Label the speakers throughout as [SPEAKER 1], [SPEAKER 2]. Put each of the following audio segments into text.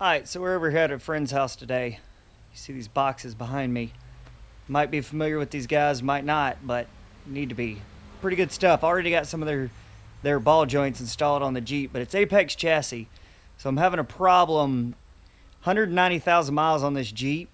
[SPEAKER 1] Alright, so we're over here at a friend's house today. You see these boxes behind me. Might be familiar with these guys, might not, but need to be. Pretty good stuff. Already got some of their ball joints installed on the Jeep, but it's Apex chassis. So I'm having a problem. 190,000 miles on this Jeep.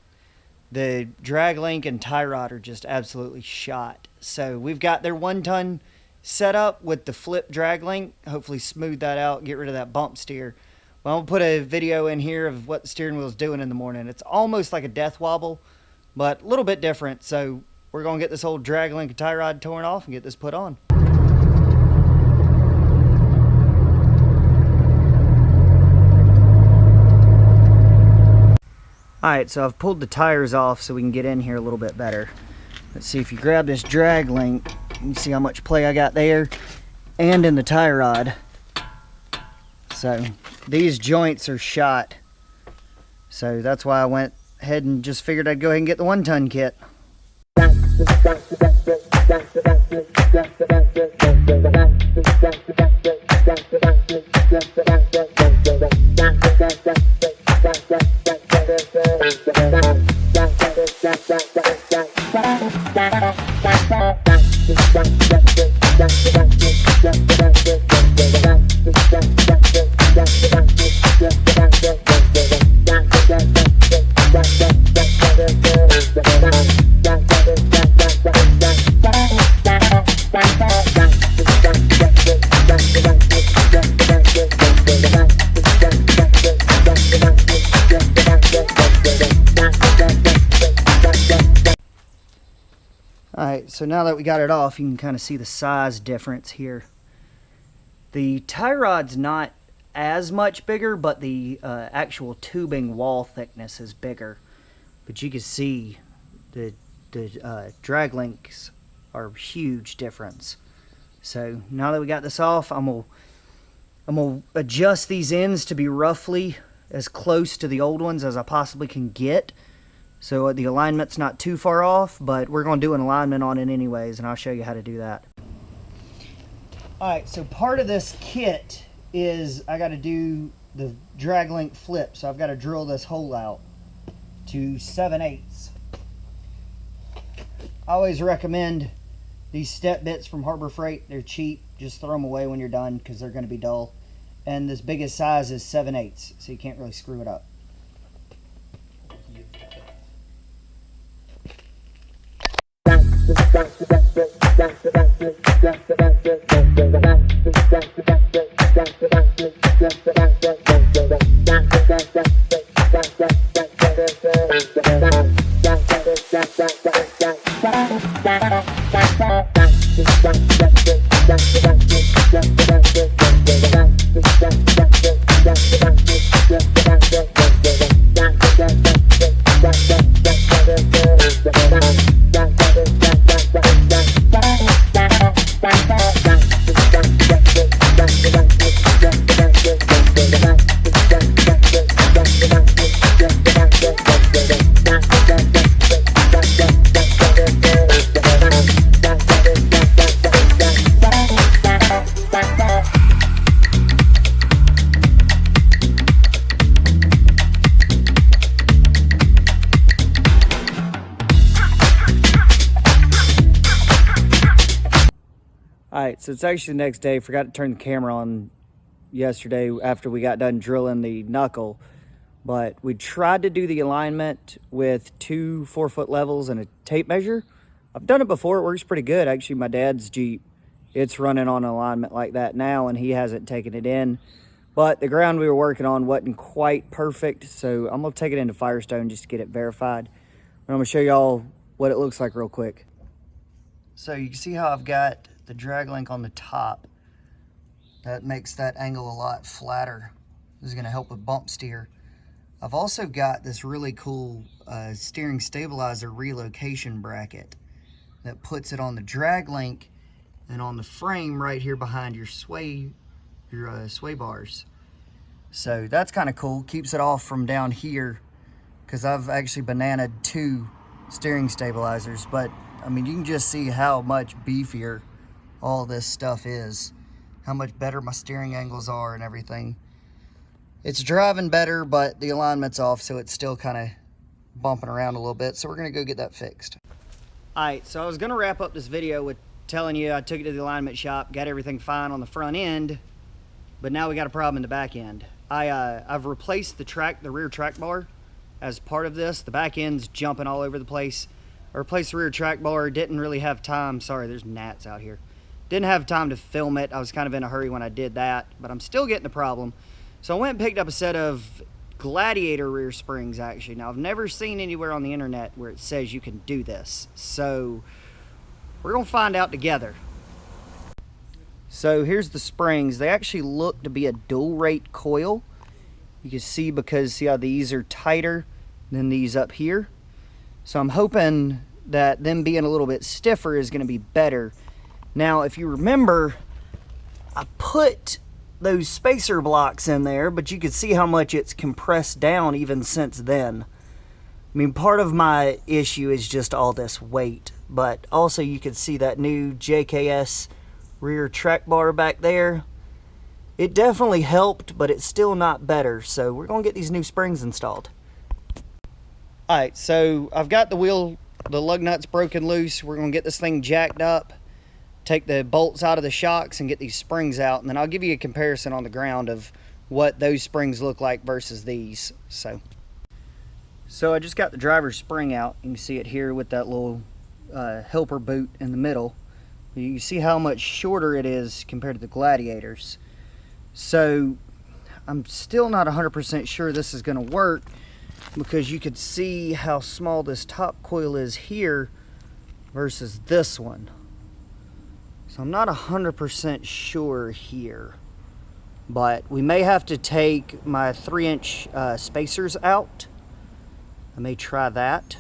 [SPEAKER 1] The drag link and tie rod are just absolutely shot. So we've got their 1-ton setup with the flip drag link. Hopefully smooth that out, get rid of that bump steer. Well, I'll put a video in here of what the steering wheel is doing in the morning. It's almost like a death wobble, but a little bit different. So we're going to get this old drag link and tie rod torn off and get this put on. Alright, so I've pulled the tires off so we can get in here a little bit better. Let's see, if you grab this drag link, you can see how much play I got there and in the tie rod. So these joints are shot. So that's why I went ahead and just figured I'd go ahead and get the 1-ton kit. Alright, so now that we got it off, you can kind of see the size difference here. The tie rod's not as much bigger, but the actual tubing wall thickness is bigger. But you can see the drag links are a huge difference. So now that we got this off, I'm gonna adjust these ends to be roughly as close to the old ones as I possibly can get. So the alignment's not too far off, but we're going to do an alignment on it anyways, and I'll show you how to do that. Alright, so part of this kit is I got to do the drag link flip, so I've got to drill this hole out to 7/8. I always recommend these step bits from Harbor Freight. They're cheap. Just throw them away when you're done because they're going to be dull. And this biggest size is 7/8, so you can't really screw it up. Alright, so it's actually the next day. Forgot to turn the camera on yesterday after we got done drilling the knuckle. But we tried to do the alignment with 2 4-foot levels and a tape measure. I've done it before. It works pretty good. Actually, my dad's Jeep, it's running on an alignment like that now, and he hasn't taken it in. But the ground we were working on wasn't quite perfect, so I'm going to take it into Firestone just to get it verified. And I'm going to show y'all what it looks like real quick. So you can see how I've got the drag link on the top. That makes that angle a lot flatter. This is going to help with bump steer. I've also got this really cool steering stabilizer relocation bracket that puts it on the drag link and on the frame right here behind your sway bars. So that's kind of cool. Keeps it off from down here because I've actually bananaed 2 steering stabilizers, but I mean, you can just see how much beefier all this stuff is, how much better my steering angles are and everything. It's driving better, but the alignment's off, so it's still kind of bumping around a little bit. So we're gonna go get that fixed. All right, so I was gonna wrap up this video with telling you I took it to the alignment shop, got everything fine on the front end, but now we got a problem in the back end. I've replaced the rear track bar as part of this. The back end's jumping all over the place. I replaced the rear track bar, didn't really have time. Sorry, there's gnats out here. Didn't have time to film it. I was kind of in a hurry when I did that, but I'm still getting the problem. So I went and picked up a set of Gladiator rear springs, actually. Now, I've never seen anywhere on the internet where it says you can do this. So we're gonna find out together. So here's the springs. They actually look to be a dual rate coil. You can see, because see how these are tighter than these up here. So I'm hoping that them being a little bit stiffer is gonna be better. Now, if you remember, I put those spacer blocks in there, but you can see how much it's compressed down even since then. I mean, part of my issue is just all this weight, but also you can see that new JKS rear track bar back there. It definitely helped, but it's still not better, so we're gonna get these new springs installed. All right, so I've got the lug nuts broken loose. We're gonna get this thing jacked up, take the bolts out of the shocks and get these springs out, and then I'll give you a comparison on the ground of what those springs look like versus these. So I just got the driver's spring out. You can see it here with that little helper boot in the middle. You can see how much shorter it is compared to the Gladiators. So I'm still not 100% sure this is going to work, because you could see how small this top coil is here versus this one. So I'm not 100% sure here, but we may have to take my 3-inch spacers out. I may try that,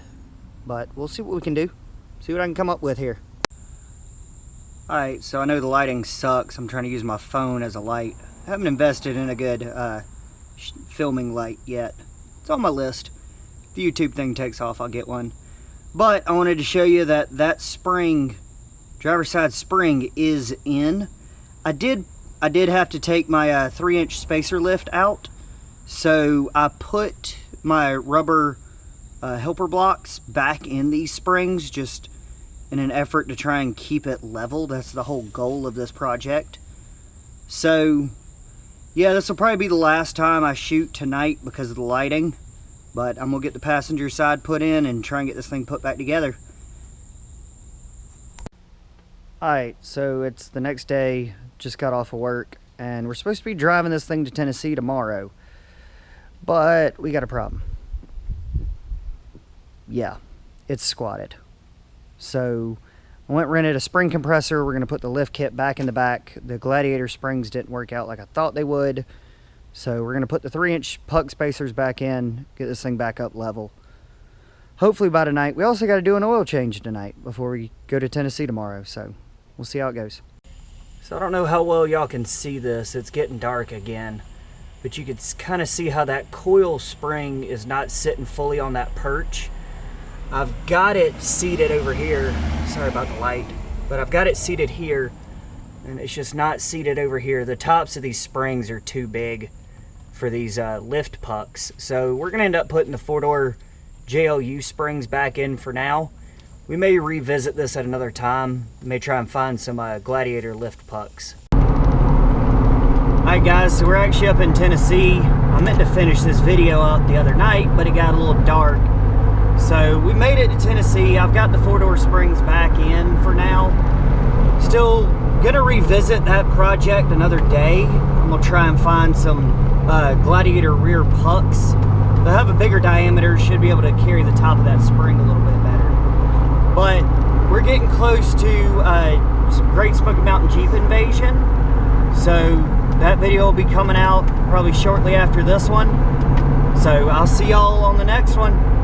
[SPEAKER 1] but we'll see what we can do. See what I can come up with here. Alright, so I know the lighting sucks. I'm trying to use my phone as a light. I haven't invested in a good filming light yet. It's on my list. If the YouTube thing takes off, I'll get one. But I wanted to show you that spring, driver's side spring, is in. I did have to take my 3-inch spacer lift out, so I put my rubber helper blocks back in these springs, just in an effort to try and keep it level. That's the whole goal of this project. So yeah, this will probably be the last time I shoot tonight because of the lighting, but I'm gonna get the passenger side put in and try and get this thing put back together. Alright, so it's the next day, just got off of work, and we're supposed to be driving this thing to Tennessee tomorrow, but we got a problem. Yeah, it's squatted. So I went and rented a spring compressor. We're going to put the lift kit back in the back. The Gladiator springs didn't work out like I thought they would, so we're going to put the 3-inch puck spacers back in, get this thing back up level. Hopefully by tonight. We also got to do an oil change tonight before we go to Tennessee tomorrow, so we'll see how it goes. So I don't know how well y'all can see this. It's getting dark again, but you can kind of see how that coil spring is not sitting fully on that perch. I've got it seated over here. Sorry about the light, but I've got it seated here, and it's just not seated over here. The tops of these springs are too big for these lift pucks, so we're gonna end up putting the 4-door JLU springs back in for now. We may revisit this at another time. We may try and find some Gladiator lift pucks. Alright guys, so we're actually up in Tennessee. I meant to finish this video up the other night, but it got a little dark. So we made it to Tennessee. I've got the 4-door springs back in for now. Still gonna revisit that project another day. I'm gonna try and find some Gladiator rear pucks. They'll have a bigger diameter, should be able to carry the top of that spring a little bit better. But we're getting close to Great Smoky Mountain Jeep invasion. So that video will be coming out probably shortly after this one. So I'll see y'all on the next one.